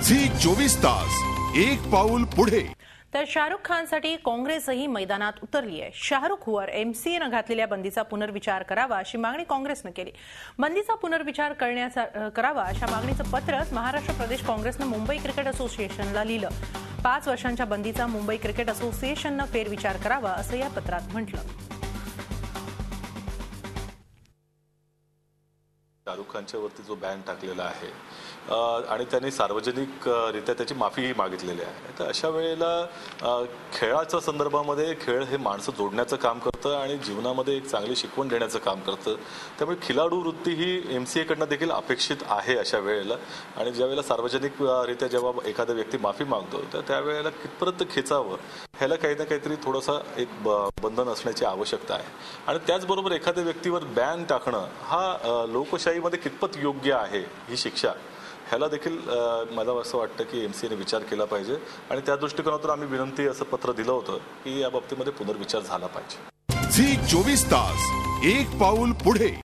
Zee 24 तास एक पाऊल पुढे। तर शाहरुख खानसाठी काँग्रेसही मैदानात उतरली आहे। शाहरुखवर एमसीएनं घातलेल्या बंदीचा पुनर्विचार करावा अशी मागणी काँग्रेसनं केली। बंदीचा पुनर्विचार करावा अशा मागणीचं पत्रच महाराष्ट्र प्रदेश काँग्रेसनं मुंबई क्रिकेट असोसिएशनला लिहिलं। 5 वर्षांच्या बंदीचा मुंबई क्रिकेट असोसिएशननं फेरविचार करावा असं या पत्रात म्हटलं। शाहरुख खानच्या वरती जो बॅन टाकलेला आहे आणि त्यांनी सार्वजनिकरित्या त्याची माफीही मागितलेली आहे। तर अशा वेळेला खेळाच्या संदर्भामध्ये खेळ हे माणसं जोडण्याचं काम करतं आणि जीवनामध्ये एक चांगली शिकवण देण्याचं काम करतं। त्यामुळे खिलाडू वृत्ती ही एमसीएकडनं देखील अपेक्षित आहे अशा वेळेला। आणि ज्यावेळेला सार्वजनिकरित्या जेव्हा एखादा व्यक्ती माफी मागतो तर त्यावेळेला कितपर्यंत खेचावं ह्याला काही ना काहीतरी थोडंसं एक बंधन असण्याची आवश्यकता आहे। आणि त्याचबरोबर एखाद्या व्यक्तीवर बॅन टाकणं हा लोकशाहीमध्ये कितपत योग्य आहे ही शिक्षा ह्याला देखील मला असं वाटतं की एमसीएने विचार केला पाहिजे। आणि त्या दृष्टिकोनातून आम्ही विनंती असं पत्र दिलं होतं की या बाबतीमध्ये पुनर्विचार झाला पाहिजे। झी 24 तास एक पाऊल पुढे।